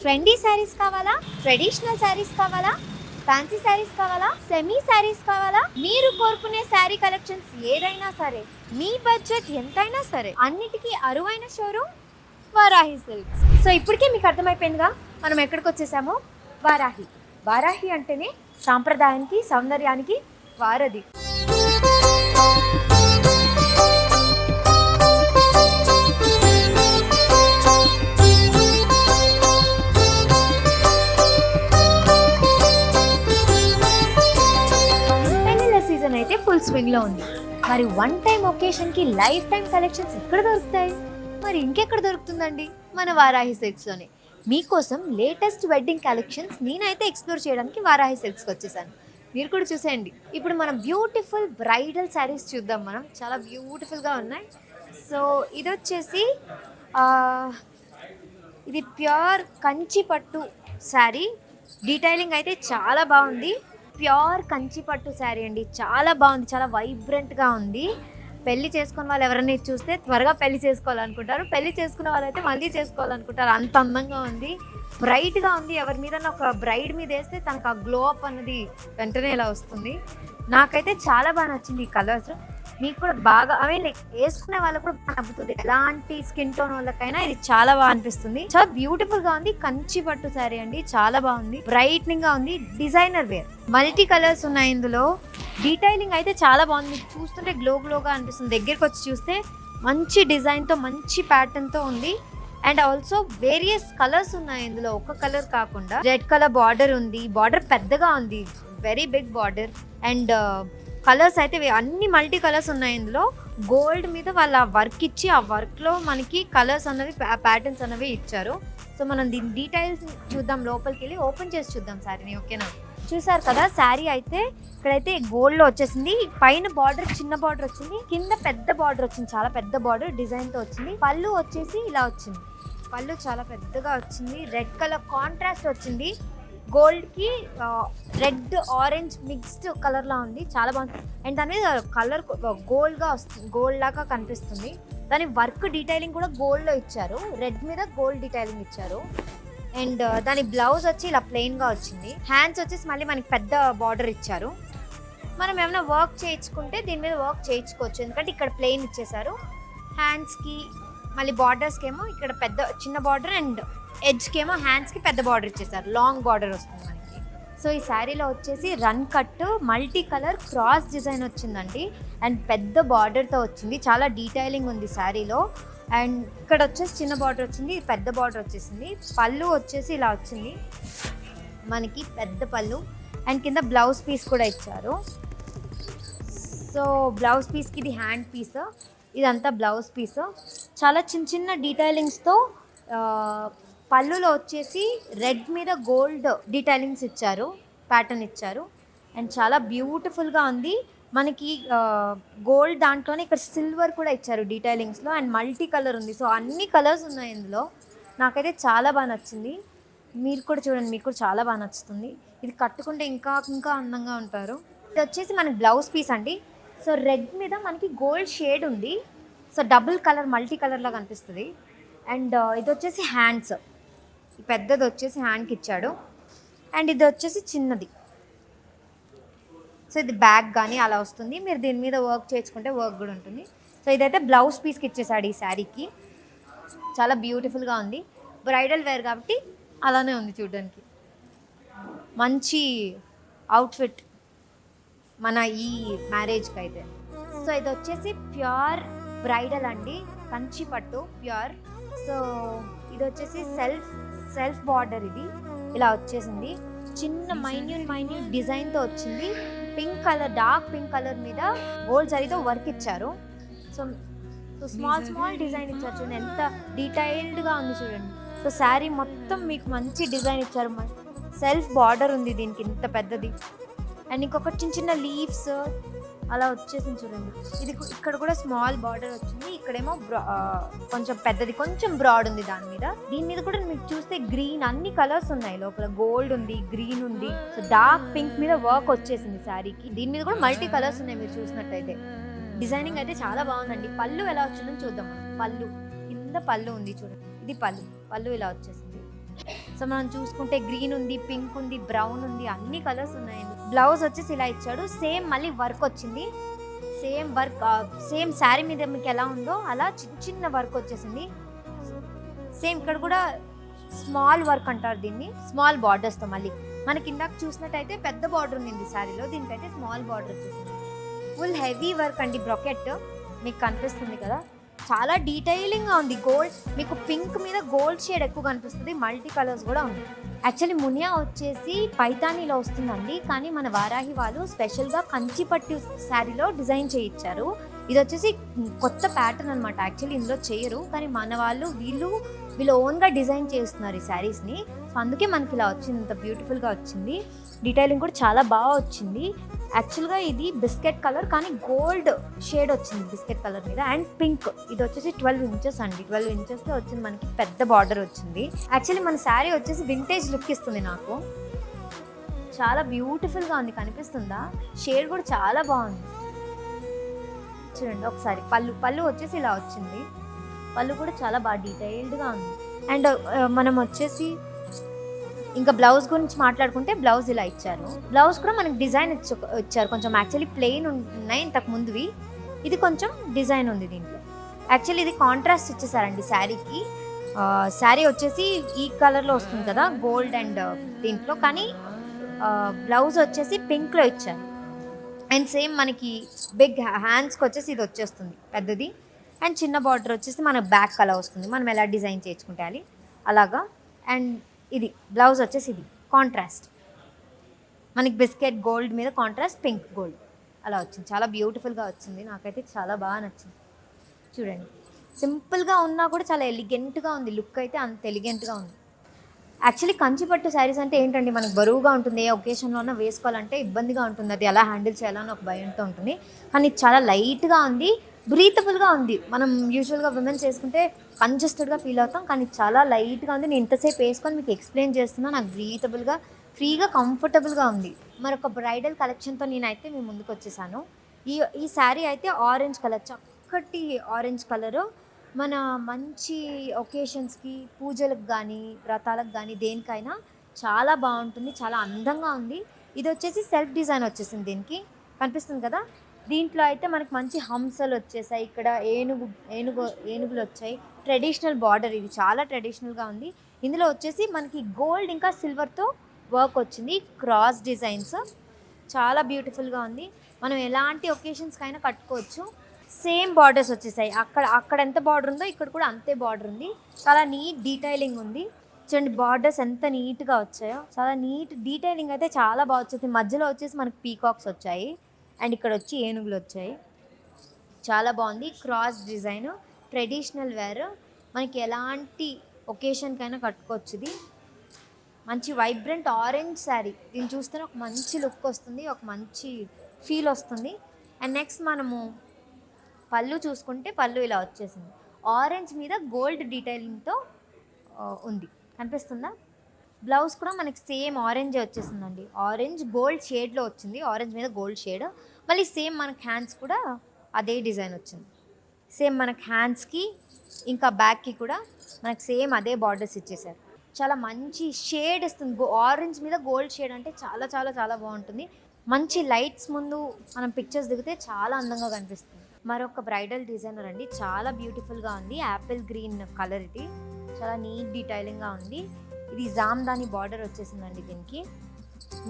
Trendy saris కావాలా, traditional saris కావాలా, fancy saris కావాలా, సెమీ శారీస్ కావాలా, మీరు కోరుకునే శారీ కలెక్షన్స్ ఏదైనా సరే, మీ బడ్జెట్ ఎంతైనా సరే, అన్నిటికీ అరువైన షోరూమ్ వారాహి సిల్క్స్. సో ఇప్పటికే మీకు అర్థమైపోయిందిగా మనం ఎక్కడికి వచ్చేసామో. వారాహి. వారాహి అంటేనే సాంప్రదాయానికి, సౌందర్యానికి వారధి. అయితే ఫుల్ స్వింగ్ లో ఉంది. మరి వన్ టైం ఒకేషన్ కి లైఫ్ టైం కలెక్షన్స్ ఎక్కడ దొరుకుతాయి? మరి ఇంకెక్కడ దొరుకుతుందండి? మన వారాహి సిల్క్స్ లోనే. మీకోసం లేటెస్ట్ వెడ్డింగ్ కలెక్షన్స్ నేనైతే ఎక్స్ప్లోర్ చేయడానికి వారాహి సిల్క్స్కి వచ్చేసాను. మీరు కూడా చూసేయండి. ఇప్పుడు మనం బ్యూటిఫుల్ బ్రైడల్ శారీస్ చూద్దాం. మనం చాలా బ్యూటిఫుల్గా ఉన్నాయి. సో ఇది వచ్చేసి ఇది ప్యూర్ కంచి పట్టు శారీ. డీటెయిలింగ్ అయితే చాలా బాగుంది. ప్యూర్ కంచి పట్టు శారీ అండి. చాలా బాగుంది, చాలా వైబ్రెంట్గా ఉంది. పెళ్లి చేసుకున్న వాళ్ళు ఎవరైనా చూస్తే త్వరగా పెళ్లి చేసుకోవాలనుకుంటారు, పెళ్లి చేసుకున్న వాళ్ళైతే మళ్ళీ చేసుకోవాలనుకుంటారు. అంత అందంగా ఉంది, బ్రైట్గా ఉంది. ఎవరి మీద ఒక బ్రైడ్ మీద వేస్తే తనకు ఆ గ్లో అప్ అన్నది వెంటనే ఇలా వస్తుంది. నాకైతే చాలా బాగా నచ్చింది ఈ కలర్స్. మీకు కూడా బాగా వేసుకునే వాళ్ళకు కూడా బాగా నవ్వుతుంది. ఎలాంటి స్కిన్ టోన్ వాళ్ళకైనా ఇది చాలా బాగా అనిపిస్తుంది. చాలా బ్యూటిఫుల్ గా ఉంది. కంచి పట్టు శారీ అండి, చాలా బాగుంది, బ్రైట్నింగ్ గా ఉంది. డిజైనర్ వేర్, మల్టీ కలర్స్ ఉన్నాయి ఇందులో. డీటెయిలింగ్ అయితే చాలా బాగుంది. మీకు చూస్తుంటే గ్లోగా అనిపిస్తుంది. దగ్గరికి వచ్చి చూస్తే మంచి డిజైన్ తో, మంచి ప్యాటర్న్ తో ఉంది. అండ్ ఆల్సో వేరియస్ కలర్స్ ఉన్నాయి ఇందులో, ఒక కలర్ కాకుండా. రెడ్ కలర్ బార్డర్ ఉంది, బార్డర్ పెద్దగా ఉంది, very big border. And colours అయితే అన్ని మల్టీ కలర్స్ ఉన్నాయి ఇందులో. గోల్డ్ మీద వాళ్ళ వర్క్ ఇచ్చి, ఆ వర్క్లో మనకి కలర్స్ అన్నవి, ప్యాటర్న్స్ అన్నవి ఇచ్చారు. సో మనం దీని డీటెయిల్స్ చూద్దాం, లోపలికి వెళ్ళి ఓపెన్ చేసి చూద్దాం శారీని. ఓకేనా? చూసారు కదా, శారీ అయితే ఇక్కడైతే గోల్డ్లో వచ్చేసింది. పైన బార్డర్ చిన్న బార్డర్ వచ్చింది, కింద పెద్ద బార్డర్ వచ్చింది, చాలా పెద్ద బార్డర్ డిజైన్తో వచ్చింది. పళ్ళు వచ్చేసి ఇలా వచ్చింది, పళ్ళు చాలా పెద్దగా వచ్చింది. రెడ్ కలర్ కాంట్రాస్ట్ వచ్చింది. గోల్డ్ కి రెడ్ ఆరెంజ్ మిక్స్డ్ కలర్ లా ఉంది, చాలా బాగుంది. అండ్ దాని మీద కలర్ గోల్డ్ గా వస్తుంది, గోల్డ్ లాగా కనిపిస్తుంది. దాని వర్క్ డీటెయిలింగ్ కూడా గోల్డ్ లో ఇచ్చారు, రెడ్ మీద గోల్డ్ డీటెయిలింగ్ ఇచ్చారు. అండ్ దాని బ్లౌజ్ వచ్చి ఇలా ప్లెయిన్ గా వచ్చింది. హ్యాండ్స్ వచ్చేసి మళ్ళీ మనకి పెద్ద బార్డర్ ఇచ్చారు. మనం ఏమైనా వర్క్ చేయించుకుంటే దీని మీద వర్క్ చేయించుకోవచ్చు, ఎందుకంటే ఇక్కడ ప్లెయిన్ ఇచ్చేసారు. హ్యాండ్స్ కి మళ్ళీ బార్డర్స్కి ఏమో ఇక్కడ పెద్ద చిన్న బార్డర్, అండ్ ఎడ్జ్కి ఏమో హ్యాండ్స్కి పెద్ద బార్డర్ ఇచ్చేసారు, లాంగ్ బార్డర్ వస్తుంది మనకి. సో ఈ శారీలో వచ్చేసి run cut multi colour cross design వచ్చిందండి. అండ్ పెద్ద బార్డర్తో వచ్చింది, చాలా డీటెయిలింగ్ ఉంది శారీలో. అండ్ ఇక్కడ వచ్చేసి చిన్న బార్డర్ వచ్చింది, పెద్ద బార్డర్ వచ్చేసింది. పళ్ళు వచ్చేసి ఇలా వచ్చింది మనకి, పెద్ద పళ్ళు. అండ్ కింద బ్లౌజ్ పీస్ కూడా ఇచ్చారు. సో బ్లౌజ్ పీస్కి ఇది హ్యాండ్ పీస్, ఇదంతా బ్లౌజ్ పీస్. చాలా చిన్న చిన్న డీటెయిలింగ్స్తో పళ్ళులో వచ్చేసి రెడ్ మీద గోల్డ్ డీటెయిలింగ్స్ ఇచ్చారు, ప్యాటర్న్ ఇచ్చారు. అండ్ చాలా బ్యూటిఫుల్గా ఉంది మనకి. గోల్డ్ దాంట్లోనే ఇక్కడ సిల్వర్ కూడా ఇచ్చారు డీటెయిలింగ్స్లో. అండ్ మల్టీ కలర్ ఉంది, సో అన్ని కలర్స్ ఉన్నాయి ఇందులో. నాకైతే చాలా బాగా నచ్చింది. మీరు కూడా చూడండి, మీకు కూడా చాలా బాగా నచ్చుతుంది. ఇది కట్టుకుంటే ఇంకా ఇంకా అందంగా ఉంటారు. ఇది వచ్చేసి మనకి బ్లౌజ్ పీస్ అండి. సో రెడ్ మీద మనకి గోల్డ్ షేడ్ ఉంది, సో డబుల్ కలర్ మల్టీ కలర్లా కనిపిస్తుంది. అండ్ ఇది వచ్చేసి హ్యాండ్స్, పెద్దది వచ్చేసి హ్యాండ్కి ఇచ్చాడు. అండ్ ఇది వచ్చేసి చిన్నది, సో ఇది బ్యాక్ కానీ అలా వస్తుంది. మీరు దీని మీద వర్క్ చేసుకుంటే వర్క్ కూడా ఉంటుంది. సో ఇదైతే బ్లౌజ్ పీస్కి ఇచ్చేసాడు ఈ శారీకి. చాలా బ్యూటిఫుల్గా ఉంది, బ్రైడల్ వేర్ కాబట్టి అలానే ఉంది చూడడానికి. మంచి అవుట్ఫిట్ మన ఈ మ్యారేజ్కి అయితే. సో ఇది వచ్చేసి ప్యూర్ బ్రైడల్ అండి, కంచి పట్టు ప్యూర్. సో ఇది వచ్చేసి సెల్ఫ్ బార్డర్, ఇది ఇలా వచ్చేసింది. చిన్న మైన్యూట్ డిజైన్తో వచ్చింది. Pink colour, dark pink colour మీద గోల్డ్ జరీతో వర్క్ ఇచ్చారు. సో స్మాల్ డిజైన్ ఇచ్చారు, చూడండి ఎంత డీటెయిల్డ్గా ఉంది చూడండి. సో శారీ మొత్తం మీకు మంచి డిజైన్ ఇచ్చారు. సెల్ఫ్ బార్డర్ ఉంది దీనికి, ఇంత పెద్దది. అండ్ ఇంకొక చిన్న లీవ్స్ అలా వచ్చేసింది చూడండి. ఇది ఇక్కడ కూడా స్మాల్ బార్డర్ వచ్చింది, ఇక్కడేమో కొంచెం పెద్దది, కొంచెం బ్రాడ్ ఉంది దాని మీద. దీని మీద కూడా మీకు చూస్తే గ్రీన్, అన్ని కలర్స్ ఉన్నాయి లోపల. గోల్డ్ ఉంది, గ్రీన్ ఉంది, సో డార్క్ పింక్ మీద వర్క్ వచ్చేసింది శారీకి. దీని మీద కూడా మల్టీ కలర్స్ ఉన్నాయి మీరు చూసినట్టయితే. డిజైనింగ్ అయితే చాలా బాగుందండి. పళ్ళు ఎలా వచ్చిందని చూద్దాం. పళ్ళు కింద పళ్ళు ఉంది చూడండి, ఇది పళ్ళు ఇలా వచ్చేసింది. సో మనం చూసుకుంటే గ్రీన్ ఉంది, పింక్ ఉంది, బ్రౌన్ ఉంది, అన్ని కలర్స్ ఉన్నాయండి. బ్లౌజ్ వచ్చేసి ఇలా ఇచ్చాడు. సేమ్ మళ్ళీ వర్క్ వచ్చింది. సేమ్ వర్క్ సేమ్ శారీ మీద మీకు ఎలా ఉందో అలా చిన్న చిన్న వర్క్ వచ్చేసింది. సేమ్ ఇక్కడ కూడా స్మాల్ వర్క్ అంటారు దీన్ని, స్మాల్ బార్డర్స్తో. మళ్ళీ మనకి ఇందాక చూసినట్టయితే పెద్ద బార్డర్ ఉంది శారీలో, దీనికైతే స్మాల్ బార్డర్ వచ్చేసింది. ఫుల్ హెవీ వర్క్ అండి. బ్రొకెట్ మీకు కనిపిస్తుంది కదా, చాలా డీటెయిలింగ్గా ఉంది. గోల్డ్ మీకు పింక్ మీద గోల్డ్ షేడ్ ఎక్కువ కనిపిస్తుంది, మల్టీ కలర్స్ కూడా ఉంది. యాక్చువల్లీ మునియా వచ్చేసి పైతానీలో వస్తుందండి, కానీ మన వారాహి వాళ్ళు స్పెషల్గా కంచిపట్టు శారీలో డిజైన్ చేయించారు. ఇది వచ్చేసి కొత్త ప్యాటర్న్ అనమాట. యాక్చువల్లీ ఇందులో చేయరు, కానీ మన వాళ్ళు వీళ్ళు ఓన్గా డిజైన్ చేస్తున్నారు ఈ శారీస్ని. సో అందుకే మనకి ఇలా వచ్చింది, ఇంత బ్యూటిఫుల్గా వచ్చింది. డీటెయిలింగ్ కూడా చాలా బాగా వచ్చింది. యాక్చువల్గా ఇది బిస్కెట్ కలర్, కానీ గోల్డ్ షేడ్ వచ్చింది బిస్కెట్ కలర్ మీద. అండ్ పింక్, ఇది వచ్చేసి 12 ఇంచెస్ అండి. 12 ఇంచెస్లో వచ్చింది మనకి, పెద్ద బార్డర్ వచ్చింది. యాక్చువల్లీ మన శారీ వచ్చేసి వింటేజ్ లుక్ ఇస్తుంది నాకు. చాలా బ్యూటిఫుల్గా ఉంది, కనిపిస్తుందా? షేడ్ కూడా చాలా బాగుంది. చూడండి ఒకసారి పళ్ళు వచ్చేసి ఇలా వచ్చింది. పళ్ళు కూడా చాలా బాగా డీటెయిల్డ్గా ఉంది. అండ్ మనం వచ్చేసి ఇంకా బ్లౌజ్ గురించి మాట్లాడుకుంటే, బ్లౌజ్ ఇలా ఇచ్చారు. బ్లౌజ్ కూడా మనకి డిజైన్ ఇచ్చారు కొంచెం. యాక్చువల్లీ ప్లెయిన్ ఉన్నాయి ఇంతకు ముందువి, ఇది కొంచెం డిజైన్ ఉంది దీంట్లో. యాక్చువల్లీ ఇది కాంట్రాస్ట్ ఇచ్చేసారండి శారీకి. శారీ వచ్చేసి ఈ కలర్లో వస్తుంది కదా, గోల్డ్ అండ్ దీంట్లో, కానీ బ్లౌజ్ వచ్చేసి పింక్లో ఇచ్చారు. అండ్ సేమ్ మనకి బిగ్ హ్యాండ్స్కి వచ్చేసి ఇది వచ్చేస్తుంది పెద్దది. అండ్ చిన్న బార్డర్ వచ్చేసి మన బ్యాక్ కలర్ వస్తుంది, మనం ఎలా డిజైన్ చేయించుకుంటే అలాగా. అండ్ ఇది బ్లౌజ్ వచ్చేసి ఇది కాంట్రాస్ట్, మనకి బిస్కెట్ గోల్డ్ మీద కాంట్రాస్ట్ పింక్ గోల్డ్ అలా వచ్చింది. చాలా బ్యూటిఫుల్గా వచ్చింది, నాకైతే చాలా బాగా నచ్చింది. చూడండి, సింపుల్గా ఉన్నా కూడా చాలా ఎలిగెంట్గా ఉంది. లుక్ అయితే అంత ఎలిగెంట్గా ఉంది. యాక్చువల్లీ కంచిపట్టు శారీస్ అంటే ఏంటండి, మనకు బరువుగా ఉంటుంది. ఏ ఒకేషన్లో ఉన్నా వేసుకోవాలంటే ఇబ్బందిగా ఉంటుంది, అది ఎలా హ్యాండిల్ చేయాలని ఒక భయంతో ఉంటుంది. కానీ చాలా లైట్గా ఉంది, బ్రీతబుల్గా ఉంది. మనం యూజువల్గా విమెన్స్ వేసుకుంటే కంజెస్టెడ్గా ఫీల్ అవుతాం, కానీ చాలా లైట్గా ఉంది. నేను ఇంతసేపు వేసుకొని మీకు ఎక్స్ప్లెయిన్ చేస్తున్నా, నాకు బ్రీతబుల్గా, ఫ్రీగా, కంఫర్టబుల్గా ఉంది. మరొక బ్రైడల్ కలెక్షన్తో నేనైతే మీ ముందుకు వచ్చేసాను. ఈ శారీ అయితే ఆరెంజ్ కలర్, చక్కటి ఆరెంజ్ కలరు. మన మంచి ఒకేషన్స్కి, పూజలకు కానీ, వ్రతాలకు కానీ, దేనికైనా చాలా బాగుంటుంది, చాలా అందంగా ఉంది. ఇది వచ్చేసి సెల్ఫ్ డిజైన్ వచ్చేసింది దీనికి, కనిపిస్తుంది కదా. దీంట్లో అయితే మనకి మంచి హంసలు వచ్చేసాయి, ఇక్కడ ఏనుగులు వచ్చాయి. ట్రెడిషనల్ బార్డర్, ఇది చాలా ట్రెడిషనల్గా ఉంది. ఇందులో వచ్చేసి మనకి గోల్డ్ ఇంకా సిల్వర్తో వర్క్ వచ్చింది, క్రాస్ డిజైన్స్. చాలా బ్యూటిఫుల్గా ఉంది. మనం ఎలాంటి ఒకేషన్స్కి అయినా కట్టుకోవచ్చు. సేమ్ బార్డర్స్ వచ్చేసాయి, అక్కడ ఎంత బార్డర్ ఉందో ఇక్కడ కూడా అంతే బార్డర్ ఉంది. చాలా నీట్ డీటెయిలింగ్ ఉంది. చూడండి బార్డర్స్ ఎంత నీట్గా వచ్చాయో, చాలా నీట్ డీటెయిలింగ్ అయితే చాలా బాగా వచ్చేసి. మధ్యలో వచ్చేసి మనకి పీకాక్స్ వచ్చాయి, అండ్ ఇక్కడ వచ్చి ఏనుగులు వచ్చాయి. చాలా బాగుంది. క్రాస్ డిజైన్, ట్రెడిషనల్ వేర్, మనకి ఎలాంటి ఒకేషన్కైనా కట్టుకోవచ్చు. ఇది మంచి వైబ్రెంట్ ఆరెంజ్ శారీ. దీన్ని చూస్తేనే ఒక మంచి లుక్ వస్తుంది, ఒక మంచి ఫీల్ వస్తుంది. అండ్ నెక్స్ట్ మనము పళ్ళు చూసుకుంటే, పళ్ళు ఇలా వచ్చేసింది, ఆరెంజ్ మీద గోల్డ్ డీటెయిలింగ్తో ఉంది, కనిపిస్తుందా? బ్లౌజ్ కూడా మనకి సేమ్ ఆరెంజ్ వచ్చేసిందండి, ఆరెంజ్ గోల్డ్ షేడ్లో వచ్చింది, ఆరెంజ్ మీద గోల్డ్ షేడ్. మళ్ళీ సేమ్ మనకి హ్యాండ్స్ కూడా అదే డిజైన్ వచ్చింది. సేమ్ మనకి హ్యాండ్స్కి ఇంకా బ్యాక్కి కూడా మనకి సేమ్ అదే బార్డర్స్ ఇచ్చేసారు. చాలా మంచి షేడ్ ఇస్తుంది, ఆరెంజ్ మీద గోల్డ్ షేడ్ అంటే చాలా చాలా చాలా బాగుంటుంది. మంచి లైట్స్ ముందు మనం పిక్చర్స్ దిగితే చాలా అందంగా కనిపిస్తుంది. మరొక బ్రైడల్ డిజైనర్ అండి, చాలా బ్యూటిఫుల్గా ఉంది. యాపిల్ గ్రీన్ కలర్, ఇది చాలా నీట్ డీటెయిలింగ్గా ఉంది. ఇది జామ్దాని బార్డర్ వచ్చేసిందండి, దీనికి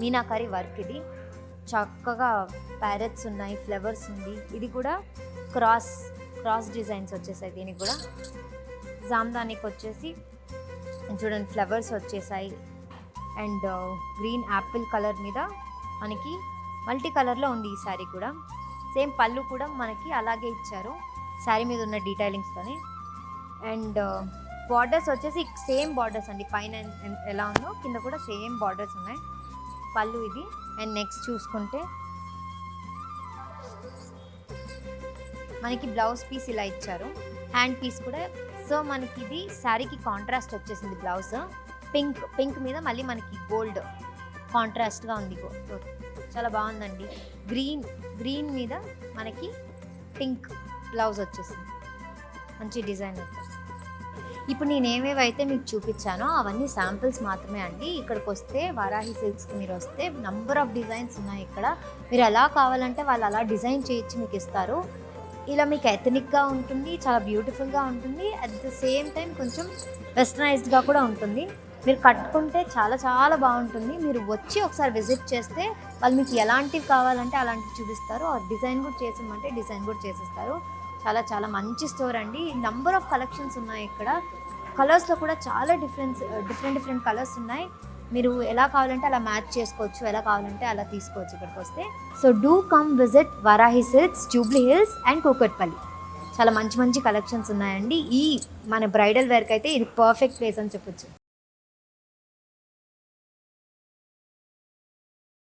మీనాకరీ వర్క్. ఇది చక్కగా ప్యారెట్స్ ఉన్నాయి, ఫ్లవర్స్ ఉంది. ఇది కూడా క్రాస్ డిజైన్స్ వచ్చేసాయి. దీనికి కూడా జామ్దానికి వచ్చేసి చూడండి ఫ్లవర్స్ వచ్చేసాయి. అండ్ గ్రీన్ యాపిల్ కలర్ మీద మనకి మల్టీ కలర్లో ఉంది ఈ శారీ కూడా. సేమ్ పళ్ళు కూడా మనకి అలాగే ఇచ్చారు శారీ మీద ఉన్న డీటెయిలింగ్స్తోనే. అండ్ బార్డర్స్ వచ్చేసి సేమ్ బార్డర్స్ అండి, పైన ఎలా ఉందో కింద కూడా సేమ్ బార్డర్స్ ఉన్నాయి. పళ్ళు ఇది. అండ్ నెక్స్ట్ చూసుకుంటే మనకి బ్లౌజ్ పీస్ ఇలా ఇచ్చారు, హ్యాండ్ పీస్ కూడా. సో మనకి ఇది శారీకి కాంట్రాస్ట్ వచ్చేసింది. బ్లౌజ్ పింక్ మీద మళ్ళీ మనకి గోల్డ్ కాంట్రాస్ట్గా ఉంది, చాలా బాగుందండి. గ్రీన్ మీద మనకి పింక్ బ్లౌజ్ వచ్చేసింది, మంచి డిజైన్ వచ్చేసింది. ఇప్పుడు నేను ఏవేవైతే మీకు చూపించానో అవన్నీ శాంపిల్స్ మాత్రమే అండి. ఇక్కడికి వస్తే వారాహి సిల్క్స్కి మీరు వస్తే నంబర్ ఆఫ్ డిజైన్స్ ఉన్నాయి ఇక్కడ. మీరు ఎలా కావాలంటే వాళ్ళు అలా డిజైన్ చేయించి మీకు ఇస్తారు. ఇలా మీకు ఎథనిక్గా ఉంటుంది, చాలా బ్యూటిఫుల్గా ఉంటుంది, అట్ ద సేమ్ టైం కొంచెం వెస్టర్నైజ్డ్గా కూడా ఉంటుంది. మీరు కట్టుకుంటే చాలా చాలా బాగుంటుంది. మీరు వచ్చి ఒకసారి విజిట్ చేస్తే వాళ్ళు మీకు ఎలాంటివి కావాలంటే అలాంటివి చూపిస్తారు. ఆ డిజైన్ కూడా చేసిమంటే డిజైన్ కూడా చేసిస్తారు. చాలా చాలా మంచి స్టోర్ అండి. నంబర్ ఆఫ్ కలెక్షన్స్ ఉన్నాయి ఇక్కడ. కలర్స్లో కూడా చాలా డిఫరెంట్ కలర్స్ ఉన్నాయి. మీరు ఎలా కావాలంటే అలా మ్యాచ్ చేసుకోవచ్చు, ఎలా కావాలంటే అలా తీసుకోవచ్చు ఇక్కడికి వస్తే. So do come visit Varahi silks, Jubilee hills and Kukatpally. చాలా మంచి మంచి కలెక్షన్స్ ఉన్నాయండి. ఈ మన బ్రైడల్ వేర్కి అయితే ఇది పర్ఫెక్ట్ ప్లేస్ అని చెప్పొచ్చు.